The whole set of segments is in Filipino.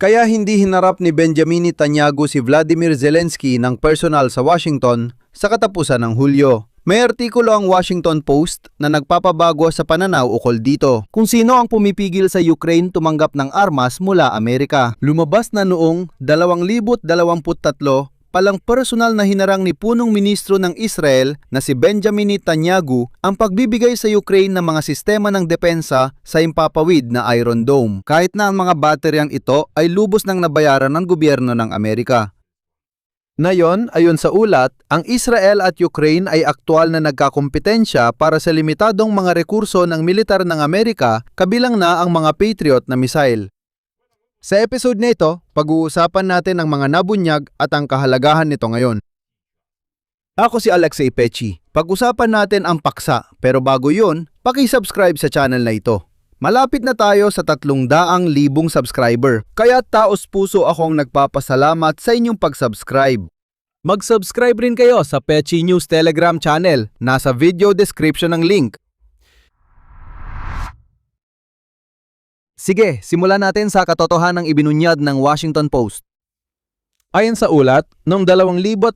Kaya hindi hinarap ni Benjamin Netanyahu si Vladimir Zelensky ng personal sa Washington sa katapusan ng Hulyo. May artikulo ang Washington Post na nagpapabago sa pananaw ukol dito. Kung sino ang pumipigil sa Ukraine tumanggap ng armas mula Amerika. Lumabas na noong 2023 palang personal na hinarang ni punong ministro ng Israel na si Benjamin Netanyahu ang pagbibigay sa Ukraine ng mga sistema ng depensa sa impapawid na Iron Dome, kahit na ang mga bateryang ito ay lubos nang nabayaran ng gobyerno ng Amerika. Ngayon, ayon sa ulat, ang Israel at Ukraine ay aktual na nagkakompetensya para sa limitadong mga rekurso ng militar ng Amerika, kabilang na ang mga Patriot na missile. Sa episode na ito, pag-uusapan natin ang mga nabunyag at ang kahalagahan nito ngayon. Ako si Alexei Pechi. Pag-usapan natin ang paksa, pero bago yun, paki-subscribe sa channel na ito. Malapit na tayo sa 300,000 subscriber, kaya taos puso akong nagpapasalamat sa inyong pag-subscribe. Mag-subscribe rin kayo sa Pechi News Telegram channel, nasa video description ng link. Sige, simulan natin sa katotohanang ibinunyag ng Washington Post. Ayon sa ulat, noong 2023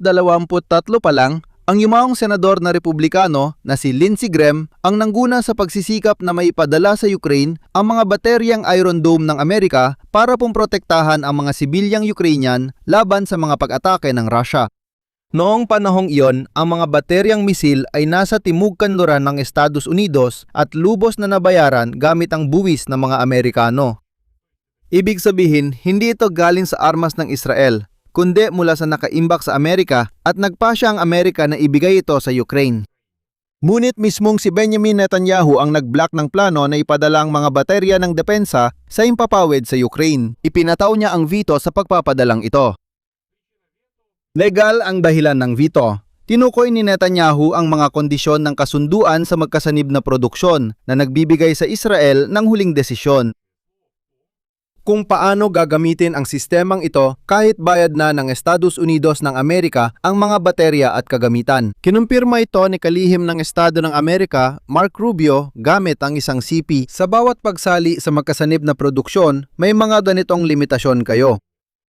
pa lang, ang yumaong senador na Republikano na si Lindsey Graham ang nangguna sa pagsisikap na maipadala sa Ukraine ang mga bateryang Iron Dome ng Amerika para pumprotektahan ang mga sibilyang Ukrainian laban sa mga pag-atake ng Russia. Noong panahong iyon, ang mga bateryang misil ay nasa timog kanluran ng Estados Unidos at lubos na nabayaran gamit ang buwis ng mga Amerikano. Ibig sabihin, hindi ito galing sa armas ng Israel, kundi mula sa nakaimbak sa Amerika at nagpasya ang Amerika na ibigay ito sa Ukraine. Ngunit mismong si Benjamin Netanyahu ang nag-block ng plano na ipadala ang mga baterya ng depensa sa impapawid sa Ukraine. Ipinataw niya ang veto sa pagpapadalang ito. Legal ang dahilan ng veto. Tinukoy ni Netanyahu ang mga kondisyon ng kasunduan sa magkasanib na produksyon na nagbibigay sa Israel ng huling desisyon. Kung paano gagamitin ang sistemang ito kahit bayad na ng Estados Unidos ng Amerika ang mga baterya at kagamitan. Kinumpirma ito ni kalihim ng Estado ng Amerika, Mark Rubio, gamit ang isang CP. Sa bawat pagsali sa magkasanib na produksyon, may mga ganitong limitasyon kayo.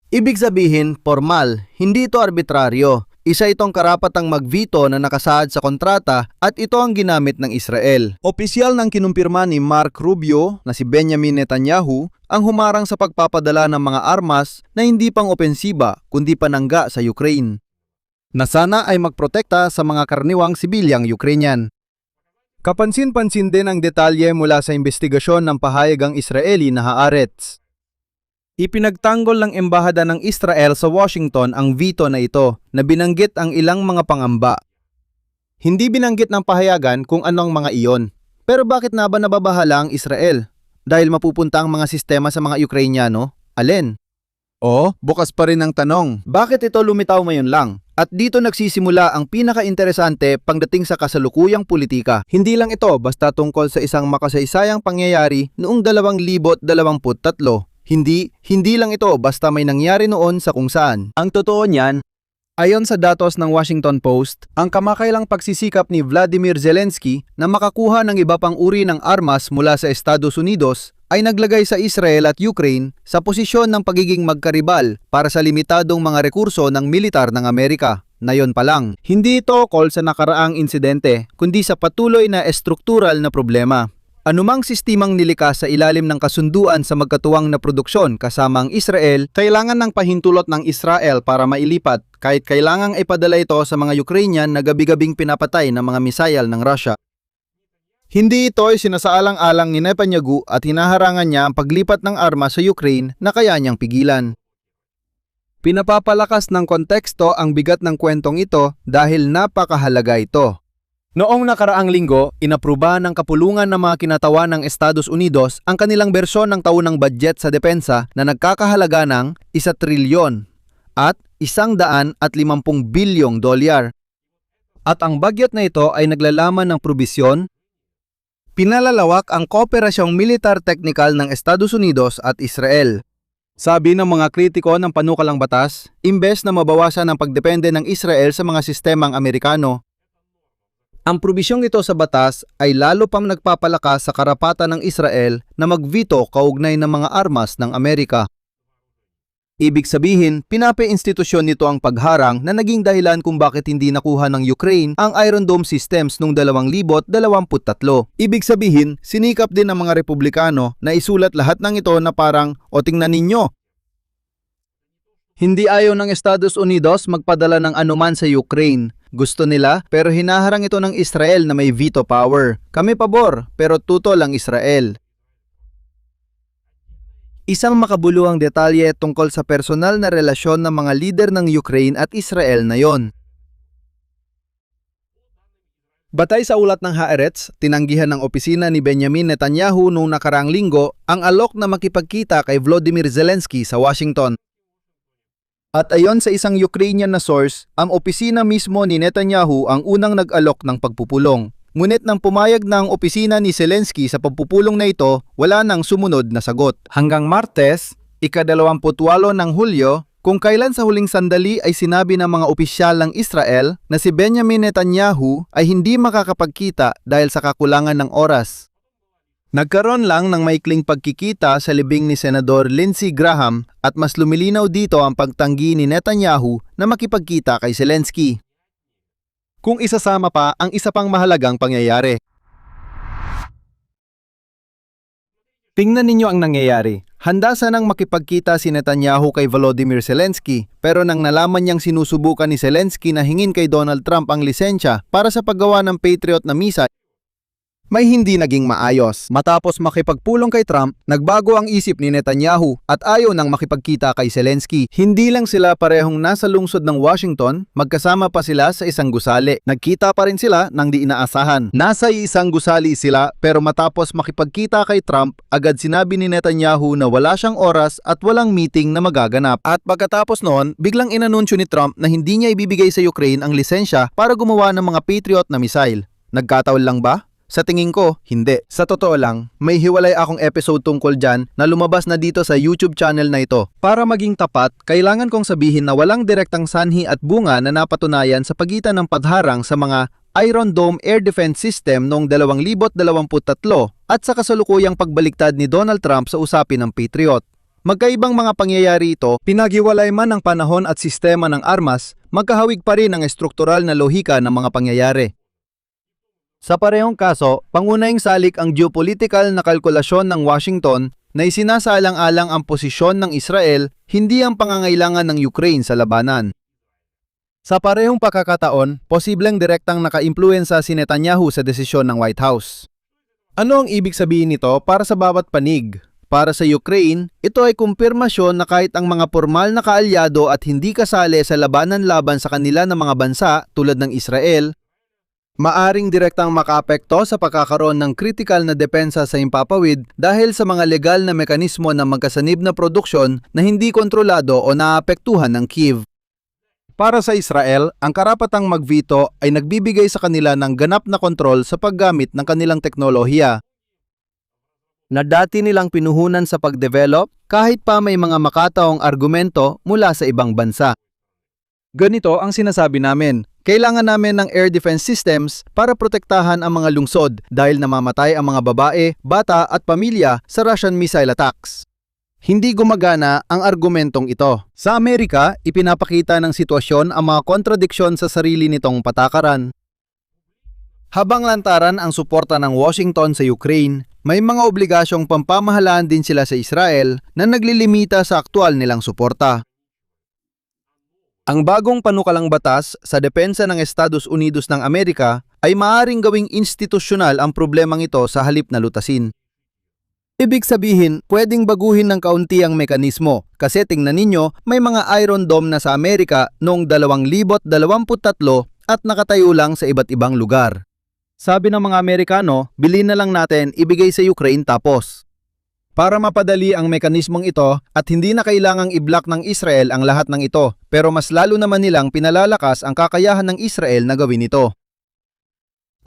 Ibig sabihin, formal, hindi ito arbitraryo. Isa itong karapatang mag-veto na nakasaad sa kontrata at ito ang ginamit ng Israel. Opisyal nang kinumpirma ni Mark Rubio na si Benjamin Netanyahu ang humarang sa pagpapadala ng mga armas na hindi pang opensiba kundi panangga sa Ukraine, na sana ay magprotekta sa mga karaniwang sibilyang Ukrainian. Kapansin-pansin din ang detalye mula sa investigasyon ng pahayagang Israeli na Haaretz. Ipinagtanggol ng Embahada ng Israel sa Washington ang veto na ito na binanggit ang ilang mga pangamba. Hindi binanggit ng pahayagan kung anong mga iyon. Pero bakit na ba nababahala ang Israel? Dahil mapupunta ang mga sistema sa mga Ukrainyano? Alin? O, bukas pa rin ang tanong. Bakit ito lumitaw ngayon lang? At dito nagsisimula ang pinaka-interesante pagdating sa kasalukuyang politika. Hindi lang ito basta tungkol sa isang makasaysayang pangyayari noong 2023. Hindi lang ito basta may nangyari noon sa kung saan. Ang totoo niyan, ayon sa datos ng Washington Post, ang kamakailang pagsisikap ni Vladimir Zelensky na makakuha ng iba pang uri ng armas mula sa Estados Unidos ay naglagay sa Israel at Ukraine sa posisyon ng pagiging magkaribal para sa limitadong mga rekurso ng militar ng Amerika. Na yon pa lang, hindi ito ukol sa nakaraang insidente, kundi sa patuloy na estruktural na problema. Anumang sistemang nilikas sa ilalim ng kasunduan sa magkatuwang na produksyon kasama ang Israel, kailangan ng pahintulot ng Israel para mailipat kahit kailangang ipadala ito sa mga Ukrainian na gabi-gabing pinapatay ng mga misail ng Russia. Hindi ito ay sinasaalang-alang ni Netanyahu at hinaharangan niya ang paglipat ng armas sa Ukraine na kaya niyang pigilan. Pinapapalakas ng konteksto ang bigat ng kwentong ito dahil napakahalaga ito. Noong nakaraang linggo, inaprubahan ng kapulungan ng mga kinatawan ng Estados Unidos ang kanilang bersyon ng taunang budget sa depensa na nagkakahalaga ng 1 trilyon at $150 bilyong. At ang budget na ito ay naglalaman ng probisyon, pinalalawak ang kooperasyong militar-teknikal ng Estados Unidos at Israel. Sabi ng mga kritiko ng panukalang batas, imbes na mabawasan ang pagdepende ng Israel sa mga sistemang Amerikano, ang probisyong ito sa batas ay lalo pang nagpapalakas sa karapatan ng Israel na mag-veto kaugnay ng mga armas ng Amerika. Ibig sabihin, pinapa-institusyon nito ang pagharang na naging dahilan kung bakit hindi nakuha ng Ukraine ang Iron Dome systems noong 2023. Ibig sabihin, sinikap din ng mga Republikano na isulat lahat ng ito na parang, o tingnan ninyo. Hindi ayaw ng Estados Unidos magpadala ng anuman sa Ukraine. Gusto nila pero hinaharang ito ng Israel na may veto power. Kami pabor pero tutol ang Israel. Isang makabuluhang detalye tungkol sa personal na relasyon ng mga lider ng Ukraine at Israel na yon. Batay sa ulat ng Haaretz, tinanggihan ng opisina ni Benjamin Netanyahu noong nakaraang linggo ang alok na makipagkita kay Volodymyr Zelensky sa Washington. At ayon sa isang Ukrainian na source, ang opisina mismo ni Netanyahu ang unang nag-alok ng pagpupulong. Ngunit nang pumayag na ang opisina ni Zelensky sa pagpupulong na ito, wala nang sumunod na sagot. Hanggang Martes, ika-28 ng Hulyo, kung kailan sa huling sandali ay sinabi ng mga opisyal ng Israel na si Benjamin Netanyahu ay hindi makakapagkita dahil sa kakulangan ng oras. Nagkaroon lang ng maikling pagkikita sa libing ni Senador Lindsey Graham at mas lumilinaw dito ang pagtanggi ni Netanyahu na makipagkita kay Zelensky. Kung isasama pa ang isa pang mahalagang pangyayari. Tingnan ninyo ang nangyayari. Handa sanang makipagkita si Netanyahu kay Volodymyr Zelensky, pero nang nalaman niyang sinusubukan ni Zelensky na hingin kay Donald Trump ang lisensya para sa paggawa ng Patriot na missile, may hindi naging maayos. Matapos makipagpulong kay Trump, nagbago ang isip ni Netanyahu at ayaw nang makipagkita kay Zelensky. Hindi lang sila parehong nasa lungsod ng Washington, magkasama pa sila sa isang gusali. Nagkita pa rin sila nang di inaasahan. Nasa isang gusali sila pero matapos makipagkita kay Trump, agad sinabi ni Netanyahu na wala siyang oras at walang meeting na magaganap. At pagkatapos noon, biglang inanunsyo ni Trump na hindi niya ibibigay sa Ukraine ang lisensya para gumawa ng mga Patriot na missile. Nagkataon lang ba? Sa tingin ko, hindi. Sa totoo lang, may hiwalay akong episode tungkol dyan na lumabas na dito sa YouTube channel na ito. Para maging tapat, kailangan kong sabihin na walang direktang sanhi at bunga na napatunayan sa pagitan ng pagharang sa mga Iron Dome Air Defense System noong 2023 at sa kasalukuyang pagbaliktad ni Donald Trump sa usapin ng Patriot. Magkaibang mga pangyayari ito, pinaghiwalay man ang panahon at sistema ng armas, magkahawig pa rin ang estruktural na lohika ng mga pangyayari. Sa parehong kaso, pangunahing salik ang geopolitical na kalkulasyon ng Washington na isinasalang-alang ang posisyon ng Israel, hindi ang pangangailangan ng Ukraine sa labanan. Sa parehong pagkakataon, posibleng direktang nakaimpluwensa si Netanyahu sa desisyon ng White House. Ano ang ibig sabihin nito para sa bawat panig? Para sa Ukraine, ito ay kumpirmasyon na kahit ang mga formal na kaalyado at hindi kasali sa labanan laban sa kanila ng mga bansa tulad ng Israel, maaring direktang makaapekto sa pagkakaroon ng kritikal na depensa sa himpapawid dahil sa mga legal na mekanismo ng magkasanib na produksyon na hindi kontrolado o naapektuhan ng Kyiv. Para sa Israel, ang karapatang mag-veto ay nagbibigay sa kanila ng ganap na kontrol sa paggamit ng kanilang teknolohiya na dati nilang pinuhunan sa pag-develop kahit pa may mga makataong argumento mula sa ibang bansa. Ganito ang sinasabi namin. Kailangan namin ng air defense systems para protektahan ang mga lungsod dahil namamatay ang mga babae, bata at pamilya sa Russian missile attacks. Hindi gumagana ang argumentong ito. Sa Amerika, ipinapakita ng sitwasyon ang mga kontradiksyon sa sarili nitong patakaran. Habang lantaran ang suporta ng Washington sa Ukraine, may mga obligasyong pampamahalaan din sila sa Israel na naglilimita sa aktual nilang suporta. Ang bagong panukalang batas sa depensa ng Estados Unidos ng Amerika ay maaaring gawing institusyonal ang problemang ito sa halip na lutasin. Ibig sabihin, pwedeng baguhin ng kaunti ang mekanismo kasi tingnan ninyo may mga Iron Dome na sa Amerika noong 2023 at nakatayo lang sa iba't ibang lugar. Sabi ng mga Amerikano, bilhin na lang natin ibigay sa Ukraine tapos. Para mapadali ang mekanismong ito at hindi na kailangang i-block ng Israel ang lahat ng ito, pero mas lalo naman nilang pinalalakas ang kakayahan ng Israel na gawin ito.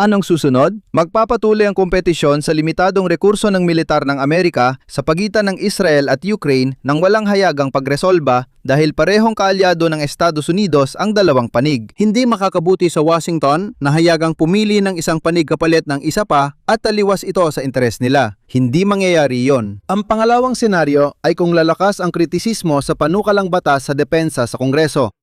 Anong susunod? Magpapatuloy ang kompetisyon sa limitadong rekurso ng militar ng Amerika sa pagitan ng Israel at Ukraine nang walang hayagang pagresolba dahil parehong kaalyado ng Estados Unidos ang dalawang panig. Hindi makakabuti sa Washington na hayagang pumili ng isang panig kapalit ng isa pa at taliwas ito sa interes nila. Hindi mangyayari yon. Ang pangalawang senaryo ay kung lalakas ang kritisismo sa panukalang batas sa depensa sa Kongreso.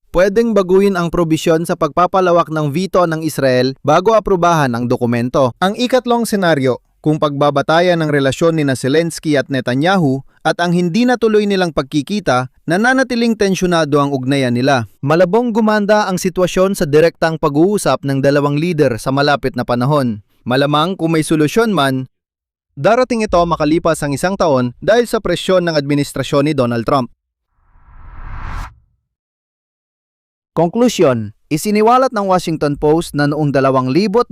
Pwedeng baguhin ang probisyon sa pagpapalawak ng veto ng Israel bago aprubahan ang dokumento. Ang ikatlong senaryo, kung pagbabatayan ng relasyon ni Zelensky at Netanyahu at ang hindi natuloy nilang pagkikita, nananatiling tensyonado ang ugnayan nila. Malabong gumanda ang sitwasyon sa direktang pag-uusap ng dalawang lider sa malapit na panahon. Malamang kung may solusyon man, darating ito makalipas ang isang taon dahil sa presyon ng administrasyon ni Donald Trump. Konklusyon, isiniwalat ng Washington Post na noong 2023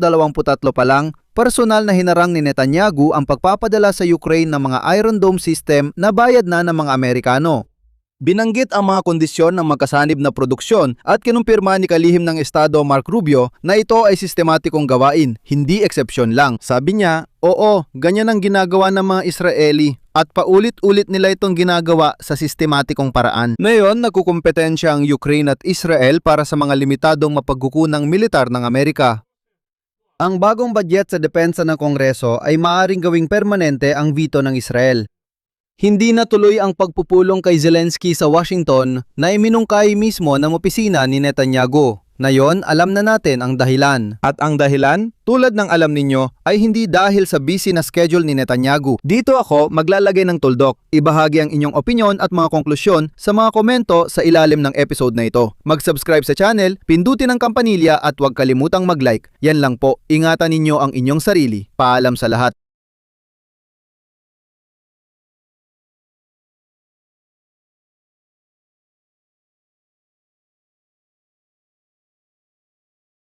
pa lang, personal na hinarang ni Netanyahu ang pagpapadala sa Ukraine ng mga Iron Dome system na bayad na ng mga Amerikano. Binanggit ang mga kondisyon ng magkasanib na produksyon at kinumpirma ni kalihim ng Estado Mark Rubio na ito ay sistematikong gawain, hindi eksepsyon lang. Sabi niya, oo, ganyan ang ginagawa ng mga Israeli at paulit-ulit nila itong ginagawa sa sistematikong paraan. Ngayon, nagkukumpetensya ang Ukraine at Israel para sa mga limitadong mapagkukunang militar ng Amerika. Ang bagong budget sa depensa ng Kongreso ay maaaring gawing permanente ang veto ng Israel. Hindi natuloy ang pagpupulong kay Zelensky sa Washington na iminungkay mismo ng opisina ni Netanyahu. Ngayon, alam na natin ang dahilan. At ang dahilan, tulad ng alam ninyo, ay hindi dahil sa busy na schedule ni Netanyahu. Dito ako maglalagay ng tuldok. Ibahagi ang inyong opinyon at mga konklusyon sa mga komento sa ilalim ng episode na ito. Mag-subscribe sa channel, pindutin ang kampanilya at huwag kalimutang mag-like. Yan lang po. Ingatan ninyo ang inyong sarili. Paalam sa lahat.